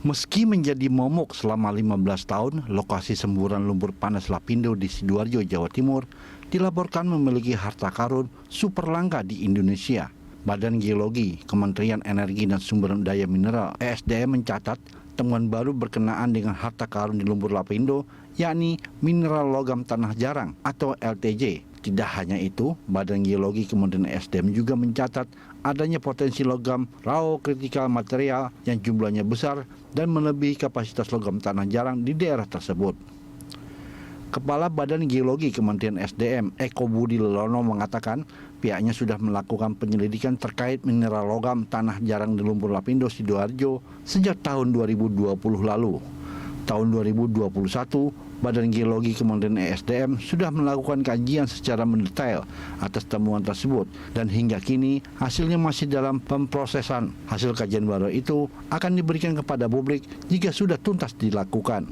Meski menjadi momok selama 15 tahun, lokasi semburan lumpur panas Lapindo di Sidoarjo, Jawa Timur dilaporkan memiliki harta karun super langka di Indonesia. Badan Geologi, Kementerian Energi dan Sumber Daya Mineral (ESDM) mencatat temuan baru berkenaan dengan harta karun di lumpur Lapindo, yakni mineral logam tanah jarang atau LTJ. Tidak hanya itu, Badan Geologi Kementerian ESDM juga mencatat adanya potensi logam raw kritikal material yang jumlahnya besar dan melebihi kapasitas logam tanah jarang di daerah tersebut. Kepala Badan Geologi Kementerian ESDM, Eko Budi Lelono mengatakan pihaknya sudah melakukan penyelidikan terkait mineral logam tanah jarang di lumpur Lapindo Sidoarjo sejak tahun 2020 lalu. Tahun 2021, Badan Geologi Kementerian ESDM sudah melakukan kajian secara mendetail atas temuan tersebut dan hingga kini hasilnya masih dalam pemprosesan. Hasil kajian baru itu akan diberikan kepada publik jika sudah tuntas dilakukan.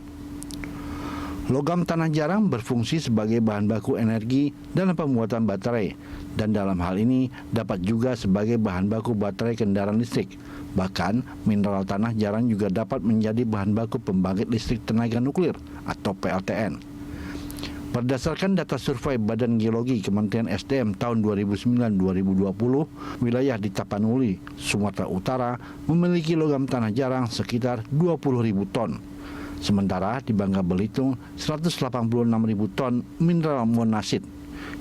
Logam tanah jarang berfungsi sebagai bahan baku energi dalam pembuatan baterai dan dalam hal ini dapat juga sebagai bahan baku baterai kendaraan listrik. Bahkan, mineral tanah jarang juga dapat menjadi bahan baku pembangkit listrik tenaga nuklir atau PLTN. Berdasarkan data survei Badan Geologi Kementerian SDM tahun 2009-2020, wilayah di Tapanuli, Sumatera Utara memiliki logam tanah jarang sekitar 20.000 ton. Sementara di Bangka Belitung 186.000 ton mineral monasit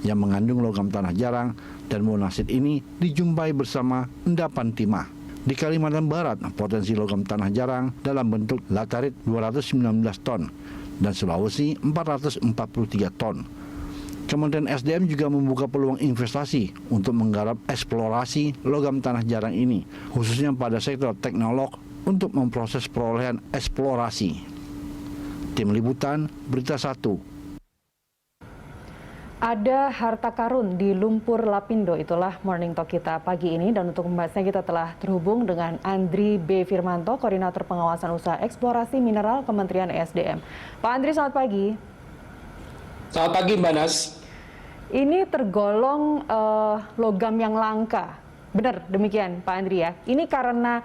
yang mengandung logam tanah jarang, dan monasit ini dijumpai bersama endapan timah. Di Kalimantan Barat, potensi logam tanah jarang dalam bentuk latarit 219 ton dan Sulawesi 443 ton. Kementerian SDM juga membuka peluang investasi untuk menggarap eksplorasi logam tanah jarang ini, khususnya pada sektor teknolog untuk memproses perolehan eksplorasi. Tim Liputan, Berita 1. Ada harta karun di lumpur Lapindo, itulah Morning Talk kita pagi ini. Dan untuk membahasnya kita telah terhubung dengan Andri B. Firmanto, Koordinator Pengawasan Usaha Eksplorasi Mineral Kementerian ESDM. Pak Andri, selamat pagi. Selamat pagi, Mbak Nas. Ini tergolong logam yang langka. Benar demikian Pak Andri ya? Ini karena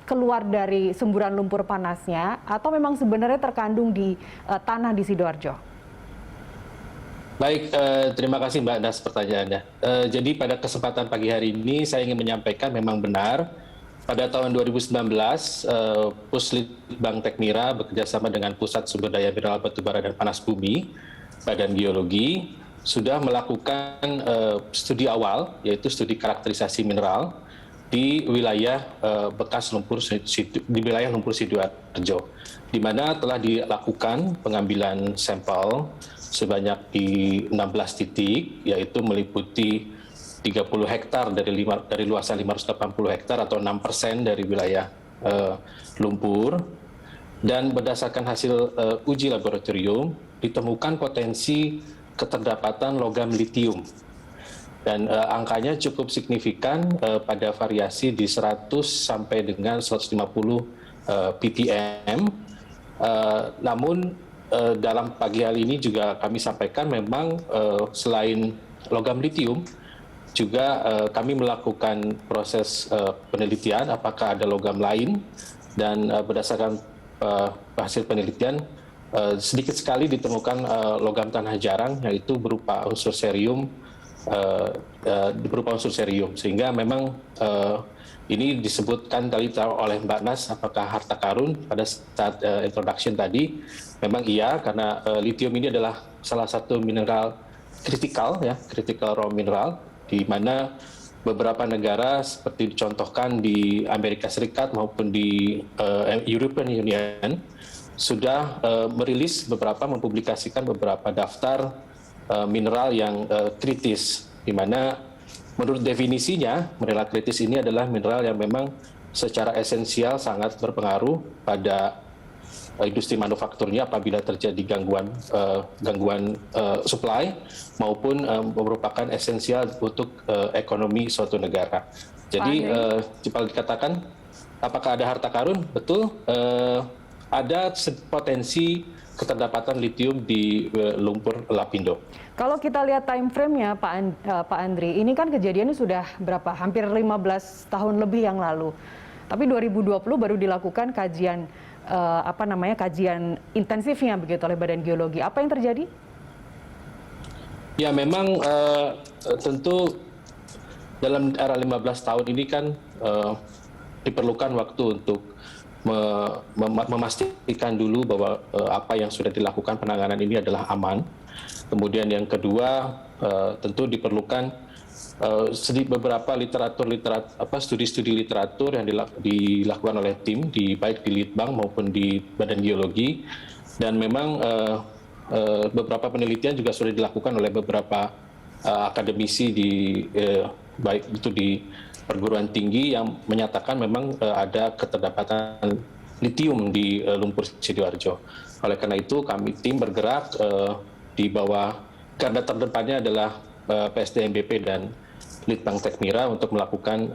keluar dari semburan lumpur panasnya atau memang sebenarnya terkandung di tanah di Sidoarjo? Baik, terima kasih Mbak Nas pertanyaannya. Jadi pada kesempatan pagi hari ini saya ingin menyampaikan memang benar pada tahun 2019 Puslitbang Tekmira bekerjasama dengan Pusat Sumber Daya Mineral Batubara dan Panas Bumi, Badan Geologi, sudah melakukan studi awal, yaitu studi karakterisasi mineral di wilayah bekas lumpur di wilayah lumpur Sidoarjo, di mana telah dilakukan pengambilan sampel sebanyak di 16 titik, yaitu meliputi 30 hektar dari luasan 580 hektar atau 6% dari wilayah lumpur. Dan berdasarkan hasil uji laboratorium ditemukan potensi keterdapatan logam litium, dan angkanya cukup signifikan pada variasi di 100 sampai dengan 150 ppm. Namun dalam pagi hari ini juga kami sampaikan memang selain logam litium juga kami melakukan proses penelitian apakah ada logam lain, dan berdasarkan hasil penelitian sedikit sekali ditemukan logam tanah jarang, yaitu berupa unsur serium, sehingga memang ini disebutkan tadi oleh Mbak Nas apakah harta karun pada saat introduction tadi. Memang iya, karena litium ini adalah salah satu mineral kritikal, ya, critical raw mineral, di mana beberapa negara seperti dicontohkan di Amerika Serikat maupun di European Union sudah mempublikasikan beberapa daftar mineral yang kritis, di mana menurut definisinya mineral kritis ini adalah mineral yang memang secara esensial sangat berpengaruh pada industri manufakturnya apabila terjadi gangguan supply maupun merupakan esensial untuk ekonomi suatu negara. Jadi jika dikatakan apakah ada harta karun, betul. Ada potensi keterdapatan litium di lumpur Lapindo. Kalau kita lihat time frame-nya Pak Andri, ini kan kejadiannya sudah berapa? Hampir 15 tahun lebih yang lalu. Tapi 2020 baru dilakukan kajian kajian intensifnya begitu oleh Badan Geologi. Apa yang terjadi? Ya memang tentu dalam era 15 tahun ini kan diperlukan waktu untuk memastikan dulu bahwa apa yang sudah dilakukan penanganan ini adalah aman. Kemudian yang kedua tentu diperlukan beberapa studi-studi literatur yang dilakukan oleh tim baik di Litbang maupun di Badan Geologi, dan memang beberapa penelitian juga sudah dilakukan oleh beberapa akademisi baik itu di perguruan tinggi yang menyatakan memang ada keterlambatan litium di lumpur Sidoarjo. Oleh karena itu kami tim bergerak di bawah garda terdepannya adalah PSDMBP dan Litbang Tekmira untuk melakukan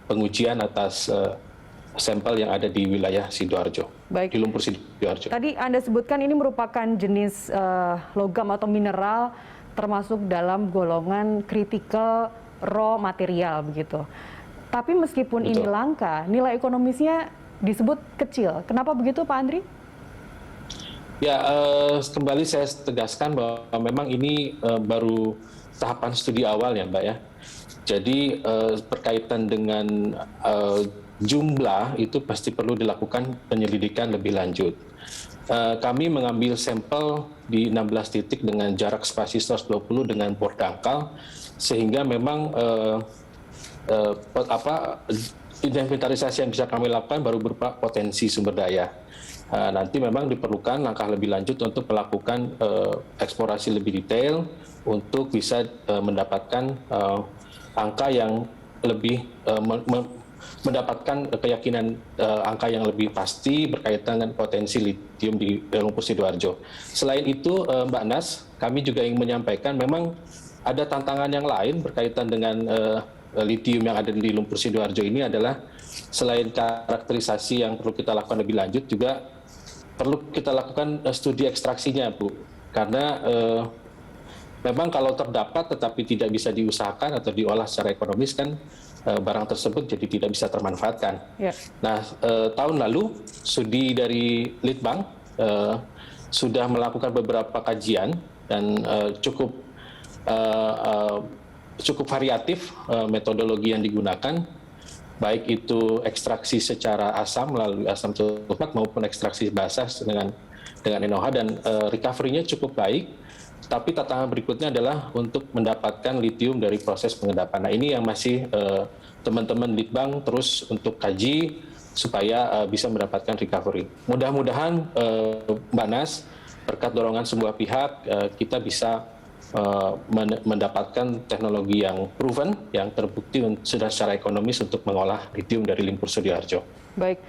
pengujian atas sampel yang ada di wilayah Sidoarjo, di lumpur Sidoarjo. Tadi Anda sebutkan ini merupakan jenis logam atau mineral termasuk dalam golongan critical raw material begitu. Tapi meskipun ini langka, nilai ekonomisnya disebut kecil. Kenapa begitu, Pak Andri? Ya, kembali saya tegaskan bahwa memang ini baru tahapan studi awal ya, Mbak ya. Jadi berkaitan dengan jumlah itu pasti perlu dilakukan penyelidikan lebih lanjut. Kami mengambil sampel di 16 titik dengan jarak spasi 120 dengan bor dangkal, sehingga memang inventarisasi yang bisa kami lakukan baru berupa potensi sumber daya. Nanti memang diperlukan langkah lebih lanjut untuk melakukan eksplorasi lebih detail untuk bisa mendapatkan angka yang lebih mendapatkan keyakinan angka yang lebih pasti berkaitan dengan potensi litium di lumpur Sidoarjo. Selain itu, Mbak Nas, kami juga ingin menyampaikan memang ada tantangan yang lain berkaitan dengan litium yang ada di lumpur Sidoarjo ini adalah selain karakterisasi yang perlu kita lakukan lebih lanjut, juga perlu kita lakukan studi ekstraksinya, Bu. Karena memang kalau terdapat tetapi tidak bisa diusahakan atau diolah secara ekonomis kan barang tersebut jadi tidak bisa termanfaatkan. Nah, tahun lalu studi dari Litbang sudah melakukan beberapa kajian dan cukup variatif metodologi yang digunakan, baik itu ekstraksi secara asam melalui asam sulfat maupun ekstraksi basah dengan NaOH, dan recovery-nya cukup baik. Tapi tantangan berikutnya adalah untuk mendapatkan litium dari proses pengendapan. Nah, ini yang masih teman-teman Litbang terus untuk kaji supaya bisa mendapatkan recovery. Mudah-mudahan Mbak Nas, berkat dorongan semua pihak, kita bisa mendapatkan teknologi yang proven, yang terbukti sudah secara ekonomis untuk mengolah litium dari lumpur Sidoarjo. Baik,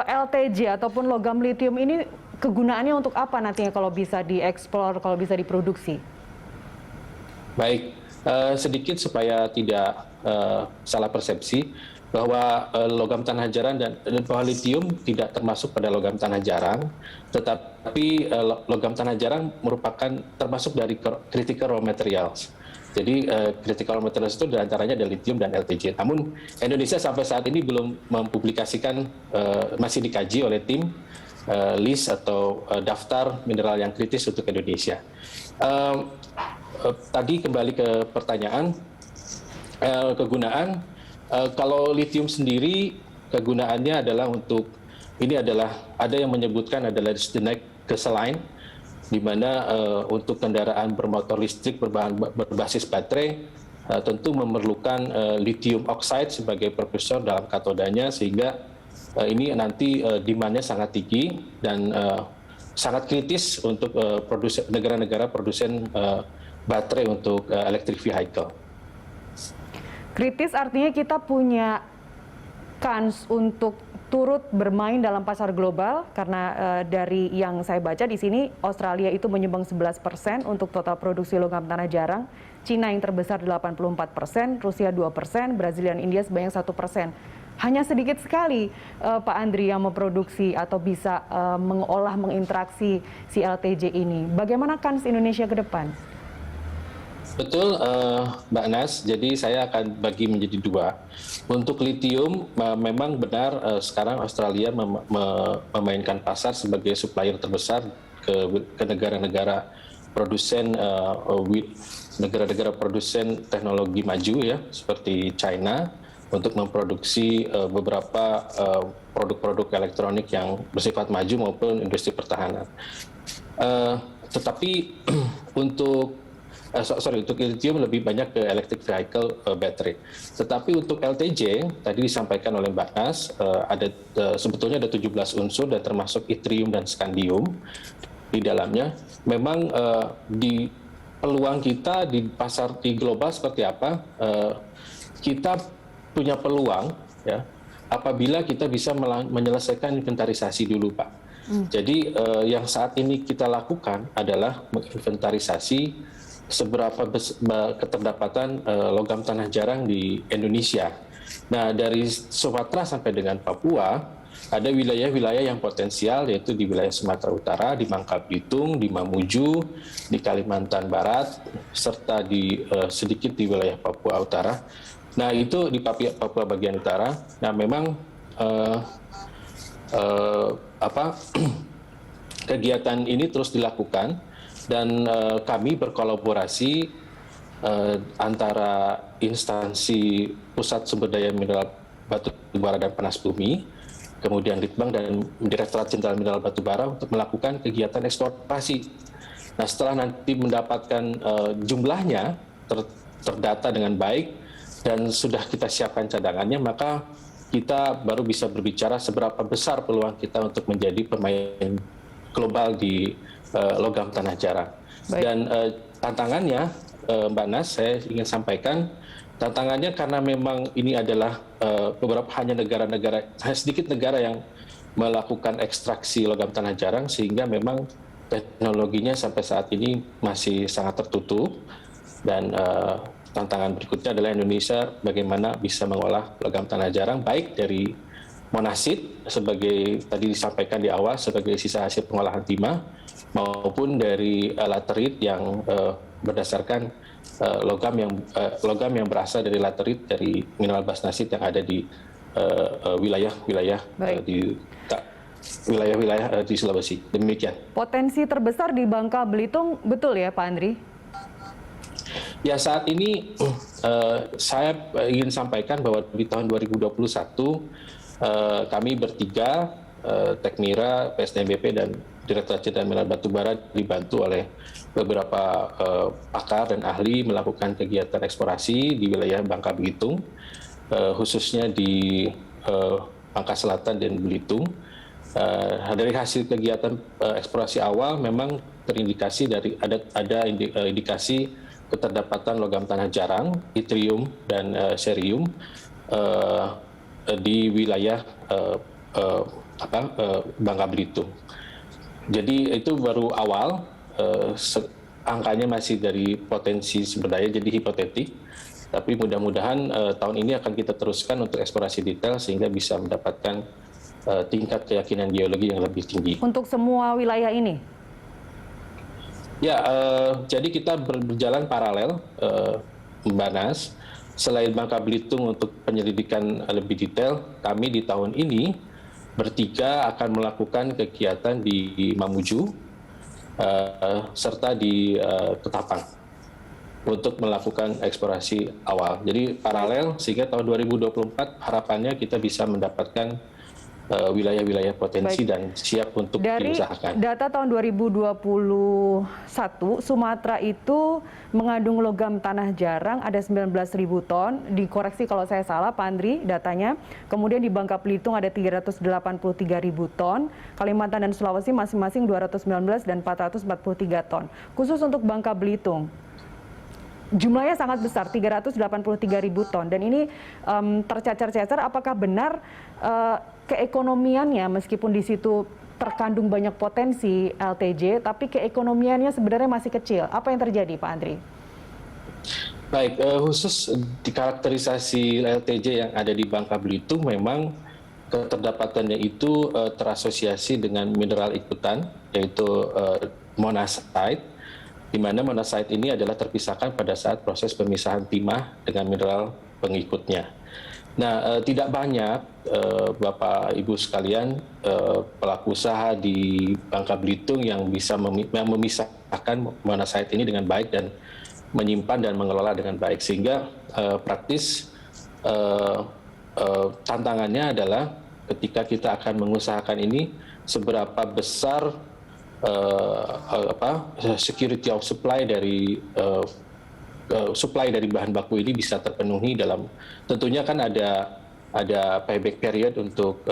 LTJ ataupun logam litium ini kegunaannya untuk apa nantinya kalau bisa dieksplor, kalau bisa diproduksi? Baik, sedikit supaya tidak salah persepsi bahwa logam tanah jarang dan bahwa litium tidak termasuk pada logam tanah jarang, tetapi logam tanah jarang merupakan termasuk dari critical raw materials. Jadi critical raw materials itu diantaranya ada litium dan LTJ. Namun Indonesia sampai saat ini belum mempublikasikan, masih dikaji oleh tim list atau daftar mineral yang kritis untuk Indonesia. Tadi kembali ke pertanyaan kegunaan. Kalau litium sendiri kegunaannya adalah untuk, ini adalah ada yang menyebutkan adalah naik ke selain, di mana untuk kendaraan bermotor listrik berbasis baterai tentu memerlukan lithium oxide sebagai precursor dalam katodanya, sehingga ini nanti demand-nya sangat tinggi dan sangat kritis untuk negara-negara produsen baterai untuk electric vehicle. Kritis artinya kita punya kans untuk turut bermain dalam pasar global, karena dari yang saya baca di sini Australia itu menyumbang 11% untuk total produksi logam tanah jarang, Cina yang terbesar 84%, Rusia 2%, Brazil dan India sebanyak 1%. Hanya sedikit sekali Pak Andri yang memproduksi atau bisa mengolah, menginteraksi si LTJ ini. Bagaimana kans Indonesia ke depan? Betul, Mbak Nas. Jadi saya akan bagi menjadi dua. Untuk litium, memang benar sekarang Australia memainkan pasar sebagai supplier terbesar ke negara-negara produsen negara-negara produsen teknologi maju ya, seperti China, untuk memproduksi beberapa produk-produk elektronik yang bersifat maju maupun industri pertahanan. Tetapi untuk untuk lithium lebih banyak ke electric vehicle battery. Tetapi untuk LTJ tadi disampaikan oleh Mbak Nas, sebetulnya ada 17 unsur dan termasuk yttrium dan scandium di dalamnya. Memang di peluang kita di pasar di global seperti apa? Kita punya peluang ya apabila kita bisa menyelesaikan inventarisasi dulu, Pak. Jadi yang saat ini kita lakukan adalah menginventarisasi seberapa keterdapatan logam tanah jarang di Indonesia. Nah, dari Sumatera sampai dengan Papua, ada wilayah-wilayah yang potensial, yaitu di wilayah Sumatera Utara, di Bangka Belitung, di Mamuju, di Kalimantan Barat, serta sedikit di wilayah Papua Utara. Nah, itu di Papua bagian utara. Nah, memang kegiatan ini terus dilakukan, dan kami berkolaborasi antara instansi Pusat Sumber Daya Mineral Batu Bara dan Panas Bumi, kemudian Litbang dan Direktorat Jenderal Mineral Batu Bara untuk melakukan kegiatan eksplorasi. Nah, setelah nanti mendapatkan jumlahnya terdata dengan baik dan sudah kita siapkan cadangannya, maka kita baru bisa berbicara seberapa besar peluang kita untuk menjadi pemain global di logam tanah jarang. Baik. Dan tantangannya, Mbak Nas, saya ingin sampaikan, tantangannya karena memang ini adalah sedikit negara yang melakukan ekstraksi logam tanah jarang, sehingga memang teknologinya sampai saat ini masih sangat tertutup. Dan tantangan berikutnya adalah Indonesia bagaimana bisa mengolah logam tanah jarang, baik dari monasit sebagai tadi disampaikan di awal sebagai sisa hasil pengolahan timah, maupun dari laterit yang berdasarkan logam yang berasal dari laterit dari mineral basnasit yang ada di wilayah-wilayah di Sulawesi. Demikian. Potensi terbesar di Bangka Belitung, betul ya Pak Andri? Ya, saat ini saya ingin sampaikan bahwa di tahun 2021 kami bertiga, Tekmira, PSDMBP, dan Direktorat Jenderal Mineral Batu Bara dibantu oleh beberapa pakar dan ahli melakukan kegiatan eksplorasi di wilayah Bangka Belitung, khususnya di Bangka Selatan dan Belitung. Dari hasil kegiatan eksplorasi awal memang terindikasi ada indikasi keterdapatan logam tanah jarang, yttrium dan cerium di wilayah Bangka Belitung. Jadi itu baru awal, angkanya masih dari potensi sumber daya, jadi hipotetik. Tapi mudah-mudahan tahun ini akan kita teruskan untuk eksplorasi detail sehingga bisa mendapatkan tingkat keyakinan geologi yang lebih tinggi. Untuk semua wilayah ini? Ya, jadi kita berjalan paralel, Mbak Nas. Selain Bangka Belitung untuk penyelidikan lebih detail, kami di tahun ini bertiga akan melakukan kegiatan di Mamuju serta di Ketapang untuk melakukan eksplorasi awal. Jadi paralel sehingga tahun 2024 harapannya kita bisa mendapatkan wilayah-wilayah potensi. Baik. Dan siap untuk diusahakan. Dari data tahun 2021, Sumatera itu mengandung logam tanah jarang ada 19.000 ton, dikoreksi kalau saya salah Pak Andri datanya. Kemudian di Bangka Belitung ada 383.000 ton, Kalimantan dan Sulawesi masing-masing 219 dan 443 ton. Khusus untuk Bangka Belitung, jumlahnya sangat besar, 383.000 ton. Dan ini tercacar-cacar, apakah benar keekonomiannya meskipun di situ terkandung banyak potensi LTJ, tapi keekonomiannya sebenarnya masih kecil. Apa yang terjadi, Pak Andri? Baik, khusus di karakterisasi LTJ yang ada di Bangka Belitung, memang keterdapatannya itu terasosiasi dengan mineral ikutan, yaitu monazite. di mana monazite ini adalah terpisahkan pada saat proses pemisahan timah dengan mineral pengikutnya. Nah, tidak banyak Bapak Ibu sekalian pelaku usaha di Bangka Belitung yang bisa memisahkan monazite ini dengan baik dan menyimpan dan mengelola dengan baik, sehingga praktis tantangannya adalah ketika kita akan mengusahakan ini seberapa besar security of supply dari bahan baku ini bisa terpenuhi dalam, tentunya kan ada payback period untuk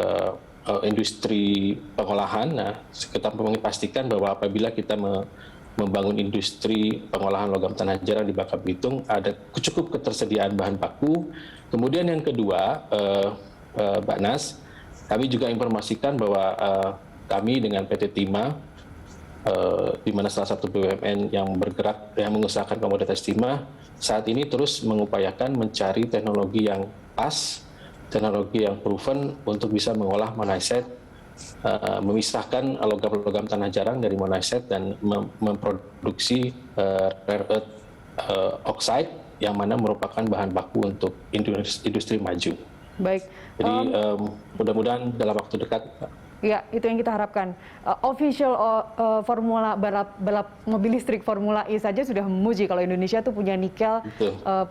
industri pengolahan. Nah, kita pastikan bahwa apabila kita membangun industri pengolahan logam tanah jarang di Bangka Belitung, ada cukup ketersediaan bahan baku. Kemudian yang kedua, Mbak Nas, kami juga informasikan bahwa kami dengan PT Timah, di mana salah satu BUMN yang bergerak yang mengusahakan komoditas timah saat ini terus mengupayakan mencari teknologi yang pas, teknologi yang proven untuk bisa mengolah monazite, memisahkan logam-logam tanah jarang dari monazite dan memproduksi rare earth oxide yang mana merupakan bahan baku untuk industri maju. Baik. Jadi mudah-mudahan dalam waktu dekat. Ya, itu yang kita harapkan. Official formula balap mobil listrik Formula E saja sudah memuji kalau Indonesia tuh punya nikel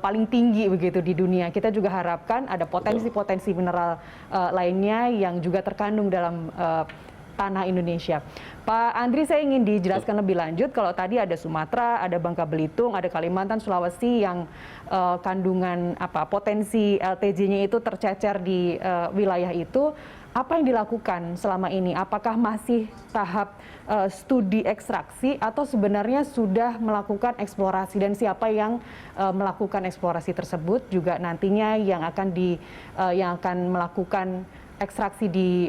paling tinggi begitu di dunia. Kita juga harapkan ada potensi-potensi mineral lainnya yang juga terkandung dalam tanah Indonesia. Pak Andri, saya ingin dijelaskan lebih lanjut. Kalau tadi ada Sumatera, ada Bangka Belitung, ada Kalimantan, Sulawesi yang kandungan potensi LTJ-nya itu tercecer di wilayah itu. Apa yang dilakukan selama ini? Apakah masih tahap studi ekstraksi atau sebenarnya sudah melakukan eksplorasi, dan siapa yang melakukan eksplorasi tersebut juga nantinya yang akan melakukan ekstraksi di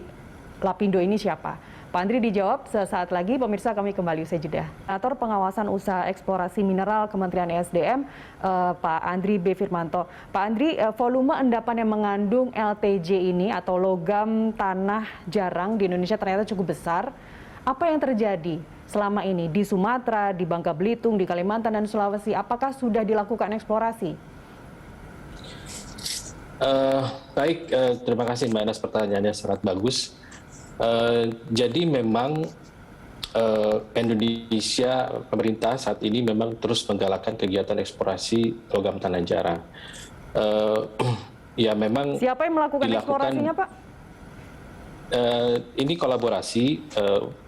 Lapindo ini siapa? Pak Andri dijawab sesaat lagi. Pemirsa, kami kembali usai jeda. Koordinator Pengawasan Usaha Eksplorasi Mineral Kementerian ESDM, Pak Andri B. Firmanto. Pak Andri, volume endapan yang mengandung LTJ ini atau logam tanah jarang di Indonesia ternyata cukup besar. Apa yang terjadi selama ini di Sumatera, di Bangka Belitung, di Kalimantan, dan Sulawesi? Apakah sudah dilakukan eksplorasi? Baik, terima kasih Mbak Anas, pertanyaannya sangat bagus. Jadi memang Indonesia, pemerintah saat ini memang terus menggalakkan kegiatan eksplorasi logam tanah jarang. Ya memang. Siapa yang melakukan eksplorasinya, Pak? Ini kolaborasi,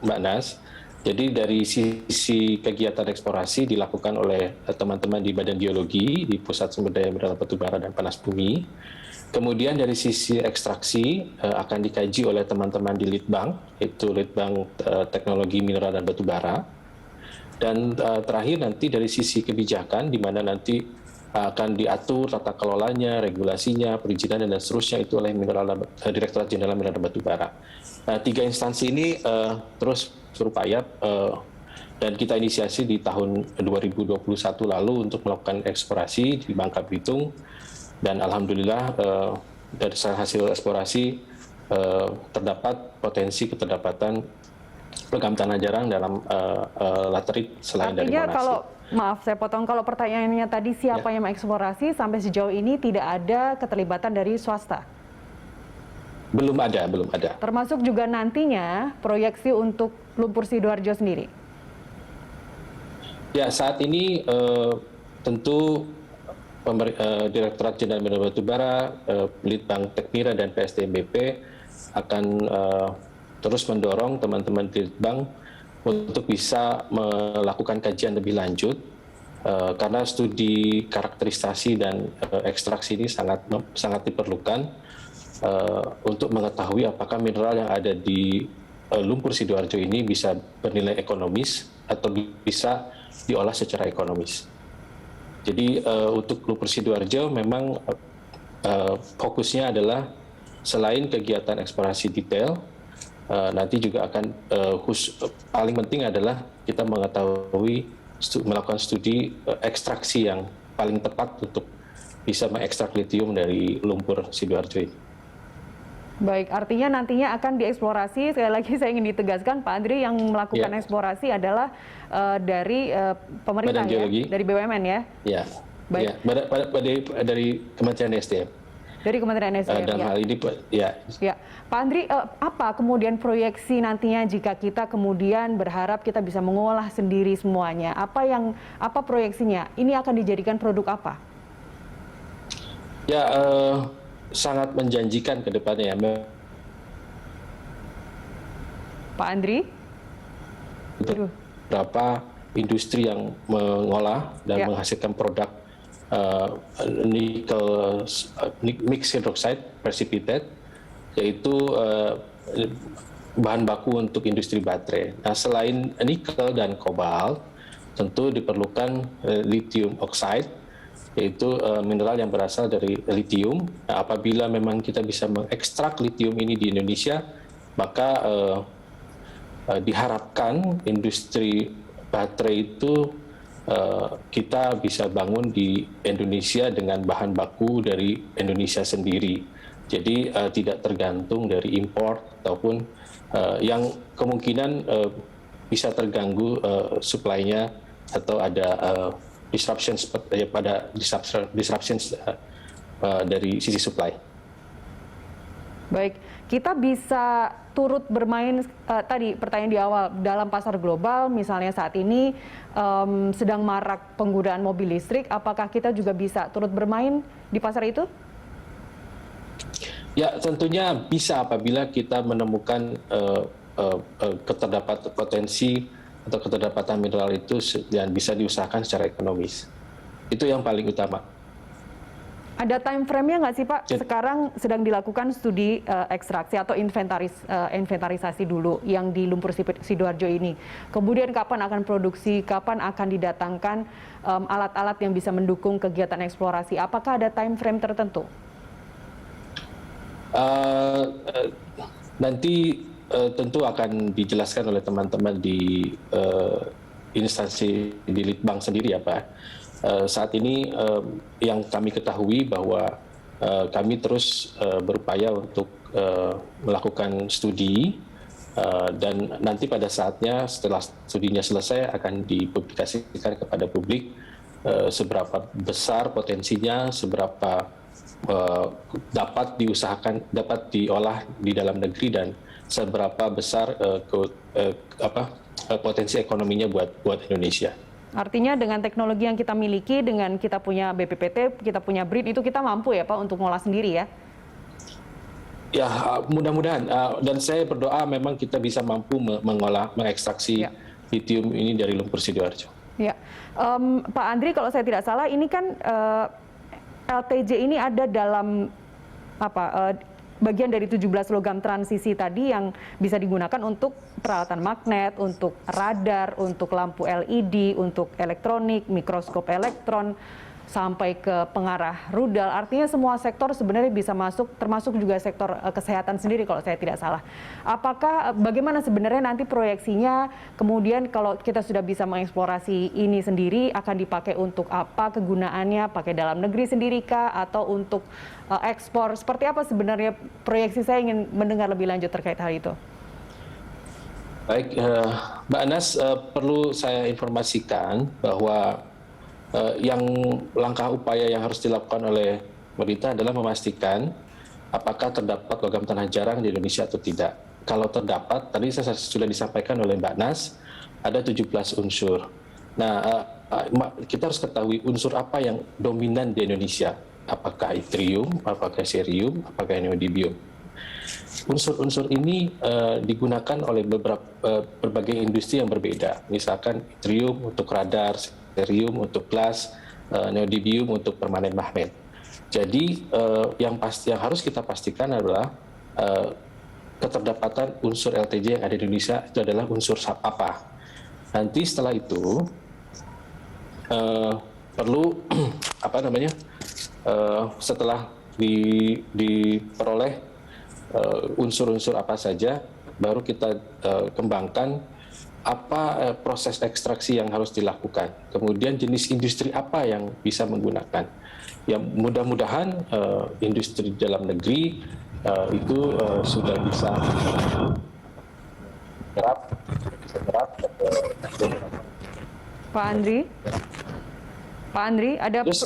Mbak Nas. Jadi dari sisi kegiatan eksplorasi dilakukan oleh teman-teman di Badan Geologi, di Pusat Sumber Daya Mineral Batubara dan Panas Bumi. Kemudian dari sisi ekstraksi akan dikaji oleh teman-teman di Litbang, itu Litbang Teknologi Mineral dan Batubara. Dan terakhir nanti dari sisi kebijakan, di mana nanti akan diatur tata kelolanya, regulasinya, perizinan dan seterusnya itu oleh Direktorat Jenderal Mineral dan Batubara. Nah, 3 instansi ini terus berupaya dan kita inisiasi di tahun 2021 lalu untuk melakukan eksplorasi di Bangka Belitung. Dan alhamdulillah dari hasil eksplorasi terdapat potensi keterdapatan logam tanah jarang dalam laterit selain dari monazite. Artinya maaf saya potong, kalau pertanyaannya tadi siapa yang mengeksplorasi, sampai sejauh ini tidak ada keterlibatan dari swasta? Belum ada. Termasuk juga nantinya proyeksi untuk lumpur Sidoarjo sendiri? Ya, saat ini tentu Direktorat Jenderal Mineral Batubara, Litbang Tekmira dan PSDMBP akan terus mendorong teman-teman di Litbang untuk bisa melakukan kajian lebih lanjut karena studi karakterisasi dan ekstraksi ini sangat diperlukan untuk mengetahui apakah mineral yang ada di lumpur Sidoarjo ini bisa bernilai ekonomis atau bisa diolah secara ekonomis. Jadi untuk lumpur Sidoarjo memang fokusnya adalah selain kegiatan eksplorasi detail, nanti juga akan paling penting adalah kita melakukan studi ekstraksi yang paling tepat untuk bisa mengekstrak litium dari lumpur Sidoarjo ini. Baik, artinya nantinya akan dieksplorasi. Sekali lagi saya ingin ditegaskan, Pak Andri, yang melakukan eksplorasi adalah dari pemerintah Badan ya, Geologi. dari BUMN ya. Ya, Baik. dari Kementerian SDM. Dari Kementerian SDM. Dalam hal ini, ya. Ya, Pak Andri, apa kemudian proyeksi nantinya jika kita kemudian berharap kita bisa mengolah sendiri semuanya? Apa proyeksinya? Ini akan dijadikan produk apa? Ya, sangat menjanjikan ke depannya. Pak Andri? Aduh. Berapa industri yang mengolah dan menghasilkan produk nikel mixed hydroxide precipitate, yaitu bahan baku untuk industri baterai. Nah, selain nikel dan kobalt, tentu diperlukan lithium oxide, yaitu mineral yang berasal dari litium. Nah, apabila memang kita bisa mengekstrak litium ini di Indonesia, maka diharapkan industri baterai itu kita bisa bangun di Indonesia dengan bahan baku dari Indonesia sendiri. Jadi tidak tergantung dari impor ataupun yang kemungkinan bisa terganggu supply-nya atau ada disruptions pada disruptions dari sisi supply. Baik, kita bisa turut bermain tadi pertanyaan di awal dalam pasar global, misalnya saat ini sedang marak penggunaan mobil listrik, apakah kita juga bisa turut bermain di pasar itu? Ya, tentunya bisa apabila kita menemukan keterdapat potensi atau keterdapatan mineral itu yang bisa diusahakan secara ekonomis. Itu yang paling utama. Ada time frame-nya nggak sih Pak? Sekarang sedang dilakukan studi ekstraksi atau inventarisasi dulu yang di Lumpur Sidoarjo ini. Kemudian kapan akan produksi, kapan akan didatangkan alat-alat yang bisa mendukung kegiatan eksplorasi? Apakah ada time frame tertentu? Nanti tentu akan dijelaskan oleh teman-teman di instansi di Litbang sendiri ya Pak. Saat ini yang kami ketahui bahwa kami terus berupaya untuk melakukan studi dan nanti pada saatnya setelah studinya selesai akan dipublikasikan kepada publik seberapa besar potensinya, seberapa dapat diusahakan, dapat diolah di dalam negeri dan seberapa besar potensi ekonominya buat Indonesia. Artinya dengan teknologi yang kita miliki, dengan kita punya BPPT, kita punya BRIN, itu kita mampu ya Pak untuk ngolah sendiri ya? Ya, mudah-mudahan. Dan saya berdoa memang kita bisa mampu mengolah, mengekstraksi lithium ini dari Lumpur Sidoarjo. Ya, Pak Andri, kalau saya tidak salah, ini kan LTJ ini ada dalam bagian dari 17 logam transisi tadi yang bisa digunakan untuk peralatan magnet, untuk radar, untuk lampu LED, untuk elektronik, mikroskop elektron, sampai ke pengarah rudal. Artinya semua sektor sebenarnya bisa masuk, termasuk juga sektor kesehatan sendiri kalau saya tidak salah. Bagaimana sebenarnya nanti proyeksinya, kemudian kalau kita sudah bisa mengeksplorasi ini sendiri, akan dipakai untuk apa kegunaannya, pakai dalam negeri sendiri kah, atau untuk ekspor? Seperti apa sebenarnya proyeksi? Saya ingin mendengar lebih lanjut terkait hal itu. Baik, Mbak Anas, perlu saya informasikan bahwa yang langkah upaya yang harus dilakukan oleh pemerintah adalah memastikan apakah terdapat logam tanah jarang di Indonesia atau tidak. Kalau terdapat, tadi sudah disampaikan oleh Mbak Nas, ada 17 unsur. Nah, kita harus ketahui unsur apa yang dominan di Indonesia. Apakah yttrium, apakah cerium, apakah neodymium. Unsur-unsur ini digunakan oleh berbagai industri yang berbeda. Misalkan yttrium untuk radar, cerium untuk glas, neodymium untuk permanen magnet. Jadi yang harus kita pastikan adalah keterdapatan unsur LTJ yang ada di Indonesia itu adalah unsur apa. Nanti setelah itu perlu setelah diperoleh unsur-unsur apa saja, baru kita kembangkan apa proses ekstraksi yang harus dilakukan, kemudian jenis industri apa yang bisa menggunakan. Ya, mudah-mudahan industri dalam negeri sudah bisa menyerap Pak Andri, ada terus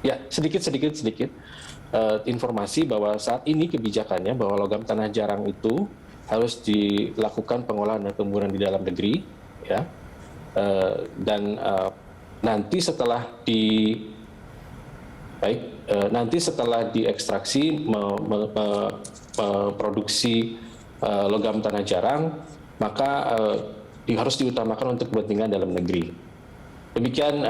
ya sedikit informasi bahwa saat ini kebijakannya bahwa logam tanah jarang itu harus dilakukan pengolahan dan pemurnian di dalam negeri, ya, dan nanti setelah diekstraksi produksi logam tanah jarang, maka harus diutamakan untuk kepentingan dalam negeri. Demikian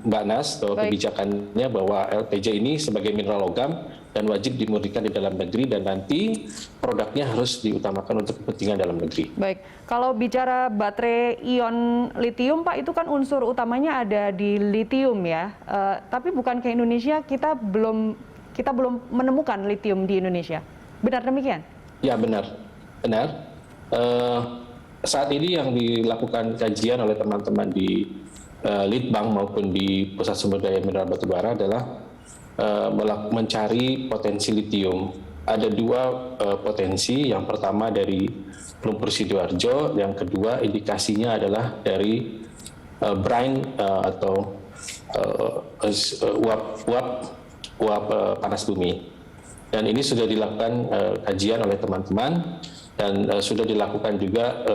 Mbak Nas, bahwa kebijakannya bahwa LPJ ini sebagai mineral logam dan wajib dimurnikan di dalam negeri, dan nanti produknya harus diutamakan untuk kepentingan dalam negeri. Baik, kalau bicara baterai ion litium, Pak, itu kan unsur utamanya ada di litium ya. Tapi bukan ke Indonesia, kita belum menemukan litium di Indonesia. Benar demikian? Ya, benar. Saat ini yang dilakukan kajian oleh teman-teman di Litbang maupun di Pusat Sumber Daya Mineral Batubara adalah mencari potensi litium. Ada dua potensi, yang pertama dari lumpur Sidoarjo, yang kedua indikasinya adalah dari brine atau uap panas bumi. Dan ini sudah dilakukan kajian oleh teman-teman, dan sudah dilakukan juga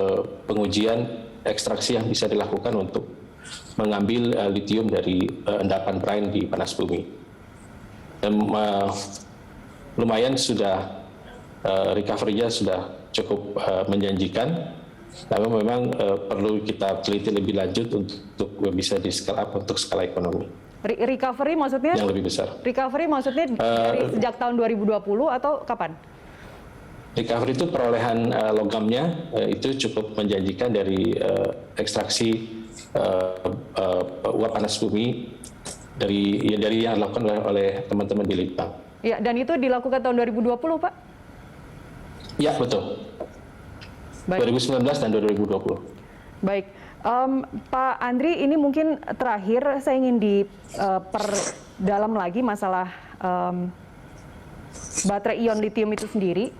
pengujian ekstraksi yang bisa dilakukan untuk mengambil litium dari endapan brine di panas bumi. Dan lumayan sudah recovery-nya sudah cukup menjanjikan, tapi memang perlu kita teliti lebih lanjut untuk bisa di scale up untuk skala ekonomi. Recovery maksudnya? Yang lebih besar. Recovery maksudnya dari sejak tahun 2020 atau kapan? Recovery itu perolehan logamnya itu cukup menjanjikan dari ekstraksi uap panas bumi dari yang dilakukan oleh teman-teman di Litbang. Ya, dan itu dilakukan tahun 2020, Pak? Ya, betul. Baik. 2019 dan 2020. Baik. Pak Andri, ini mungkin terakhir saya ingin diperdalam lagi masalah baterai ion litium itu sendiri.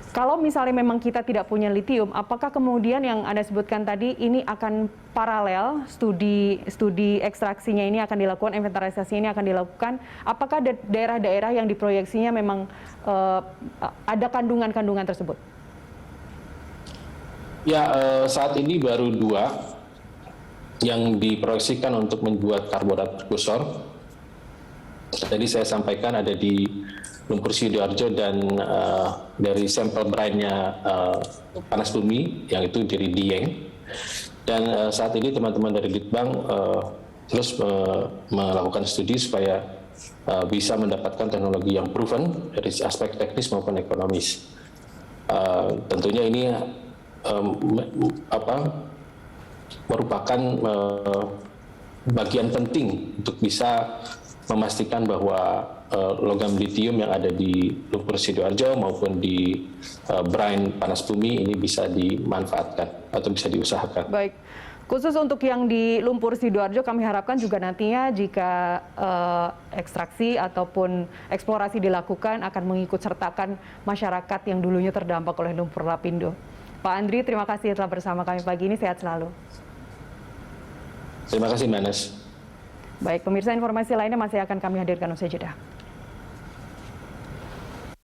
Kalau misalnya memang kita tidak punya litium, apakah kemudian yang Anda sebutkan tadi ini akan paralel, studi ekstraksinya ini akan dilakukan, inventarisasinya ini akan dilakukan? Apakah daerah-daerah yang diproyeksinya memang ada kandungan-kandungan tersebut? Ya, saat ini baru 2 yang diproyeksikan untuk membuat karbonat prekursor. Tadi saya sampaikan ada di lumpur Sidoarjo dan dari sampel brine-nya panas bumi, yang itu dari Dieng. Dan saat ini teman-teman dari Litbang terus melakukan studi supaya bisa mendapatkan teknologi yang proven dari aspek teknis maupun ekonomis. Tentunya ini merupakan bagian penting untuk bisa memastikan bahwa logam litium yang ada di lumpur Sidoarjo maupun di brine panas bumi ini bisa dimanfaatkan atau bisa diusahakan. Baik, khusus untuk yang di lumpur Sidoarjo kami harapkan juga nantinya jika ekstraksi ataupun eksplorasi dilakukan akan mengikut sertakan masyarakat yang dulunya terdampak oleh lumpur Lapindo. Pak Andri, terima kasih telah bersama kami pagi ini, sehat selalu. Terima kasih, Manes. Baik, pemirsa, informasi lainnya masih akan kami hadirkan usai jeda.